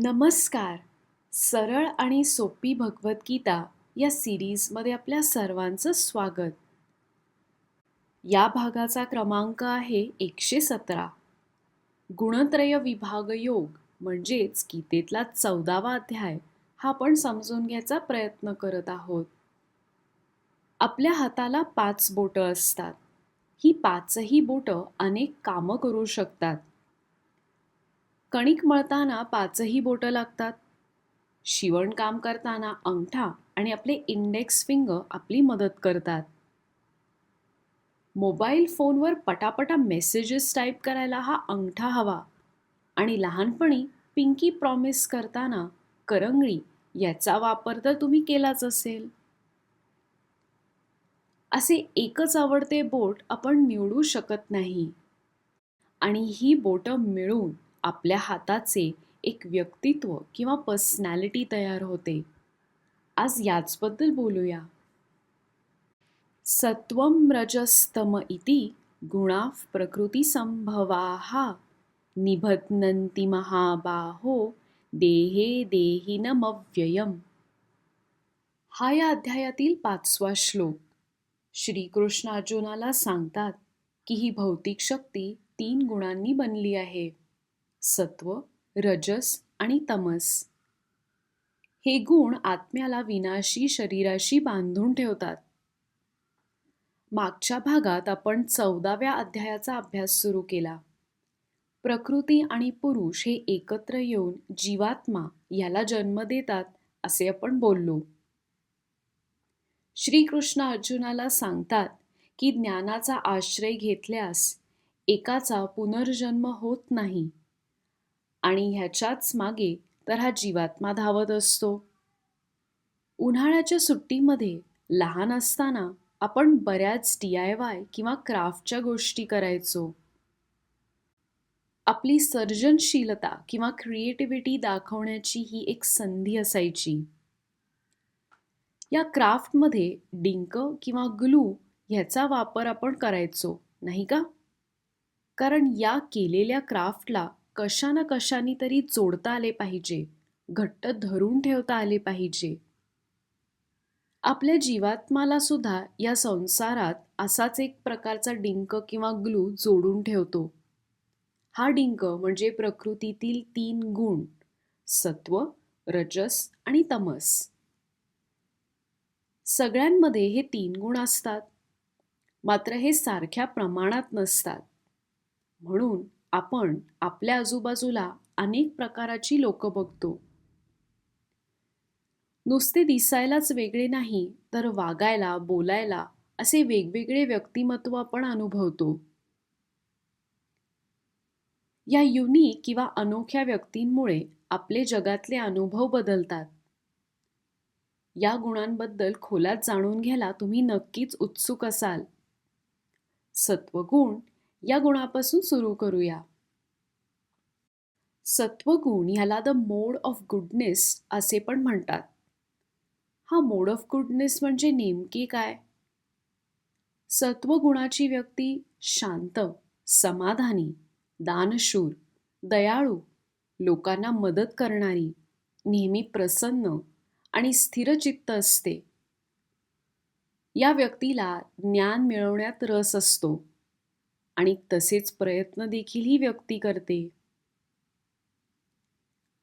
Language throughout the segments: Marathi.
नमस्कार. सरळ आणि सोपी भगवद्गीता या सिरीजमध्ये आपल्या सर्वांचं स्वागत. या भागाचा क्रमांक आहे 117. गुणत्रय विभाग योग म्हणजेच गीतेतला 14वा अध्याय हा आपण समजून घ्यायचा प्रयत्न करत आहोत. आपल्या हाताला 5 बोटं असतात. ही 5ही बोटं अनेक कामं करू शकतात. कणिक मळताना 5ही बोटं लागतात. शिवणकाम करताना अंगठा आणि आपले इंडेक्स फिंगर आपली मदत करतात. मोबाईल फोनवर पटापटा मेसेजेस टाईप करायला हा अंगठा हवा आणि लहानपणी पिंकी प्रॉमिस करताना करंगळी याचा वापर तर तुम्ही केलाच असेल. असे एकच आवडते बोट आपण निवडू शकत नाही आणि ही बोटं मिळून आपल्या हाताचे एक व्यक्तित्व किंवा पर्सनॅलिटी तयार होते. आज याचबद्दल बोलूया. सत्वं रजस्तम इति गुणाः प्रकृतिसंभवाः निबध्नन्ति महाबाहो देहे देहिनमव्ययम्. हा या अध्यायातील 5वा श्लोक. श्रीकृष्ण अर्जुनाला सांगतात की ही भौतिक शक्ती 3 गुणांनी बनली आहे, सत्व, रजस आणि तमस. हे गुण आत्म्याला विनाशी शरीराशी बांधून ठेवतात. मागच्या भागात आपण 14व्या अध्यायाचा अभ्यास सुरू केला. प्रकृती आणि पुरुष हे एकत्र येऊन जीवात्मा याला जन्म देतात असे आपण बोललो. श्रीकृष्ण अर्जुनाला सांगतात की ज्ञानाचा आश्रय घेतल्यास एकाचा पुनर्जन्म होत नाही आणि ह्याच्याच मागे तर हा जीवात्मा धावत असतो. उन्हाळ्याच्या सुट्टीमध्ये लहान असताना आपण बऱ्याच DIY किंवा क्राफ्टच्या गोष्टी करायचो. आपली सर्जनशीलता किंवा क्रिएटिव्हिटी दाखवण्याची ही एक संधी असायची. या क्राफ्टमध्ये डिंक किंवा ग्लू ह्याचा वापर आपण करायचो, नाही का? कारण या केलेल्या क्राफ्टला कशा ना कशाने तरी जोडता आले पाहिजे, घट्ट धरून ठेवता आले पाहिजे. आपल्या जीवात्माला सुद्धा या संसारात असाच एक प्रकारचा डिंक किंवा ग्लू जोडून ठेवतो. हा डिंक म्हणजे प्रकृतीतील 3 गुण, सत्व, रजस आणि तमस. सगळ्यांमध्ये हे 3 गुण असतात, मात्र हे सारख्या प्रमाणात नसतात. म्हणून आपण आपल्या आजूबाजूला अनेक प्रकाराची लोक बघतो. नुसते दिसायलाच वेगळे नाही तर वागायला, बोलायला असे वेगवेगळे व्यक्तिमत्व आपण अनुभवतो. या युनिक किंवा अनोख्या व्यक्तींमुळे आपले जगातले अनुभव बदलतात. या गुणांबद्दल खोलात जाणून घ्यायला तुम्ही नक्कीच उत्सुक असाल. सत्वगुण या गुणापासून सुरू करूया. सत्वगुण ह्याला द मोड ऑफ गुडनेस असे पण म्हणतात. हा मोड ऑफ गुडनेस म्हणजे नेमके काय? सत्वगुणाची व्यक्ती शांत, समाधानी, दानशूर, दयाळू, लोकांना मदत करणारी, नेहमी प्रसन्न आणि स्थिरचित्त असते. या व्यक्तीला ज्ञान मिळवण्यात रस असतो आणि तसेच प्रयत्न देखील ही व्यक्ती करते.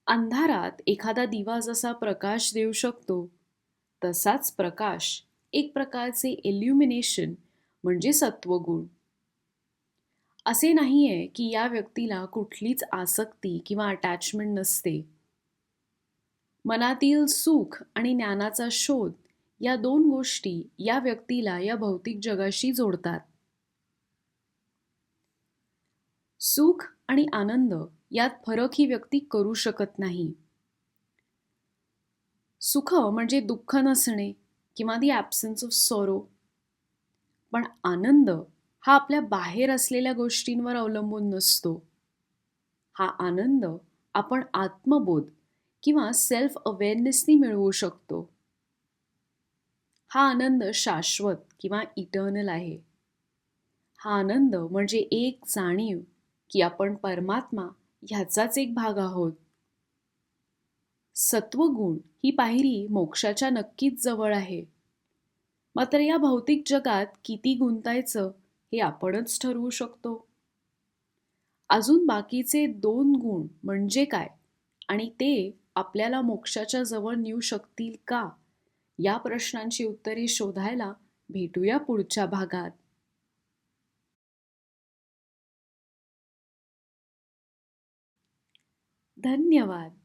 अंधारात एखादा दिवा जसा प्रकाश देऊ शकतो, तसाच प्रकाश एक प्रकारचे इल्युमिनेशन म्हणजे सत्वगुण. असे नाहीये की या व्यक्तीला कुठलीच आसक्ती किंवा अटॅचमेंट नसते. मनातील सुख आणि ज्ञानाचा शोध या 2 गोष्टी या व्यक्तीला या भौतिक जगाशी जोडतात. सुख आणि आनंद यात फरक ही व्यक्ती करू शकत नाही. सुख म्हणजे दुःख नसणे किंवा दी ॲब्सेन्स ऑफ सॉरो. पण आनंद हा आपल्या बाहेर असलेल्या गोष्टींवर अवलंबून नसतो. हा आनंद आपण आत्मबोध किंवा सेल्फ अवेअरनेसनी मिळवू शकतो. हा आनंद शाश्वत किंवा इटर्नल आहे. हा आनंद म्हणजे एक जाणीव की आपण परमात्मा ह्याचाच एक भाग आहोत. सत्वगुण ही पायरी मोक्षाच्या नक्कीच जवळ आहे. मात्र या भौतिक जगात किती गुंतायचं हे आपणच ठरवू शकतो. अजून बाकीचे 2 गुण म्हणजे काय आणि ते आपल्याला मोक्षाच्या जवळ नेऊ शकतील का? या प्रश्नांची उत्तरे शोधायला भेटूया पुढच्या भागात. धन्यवाद.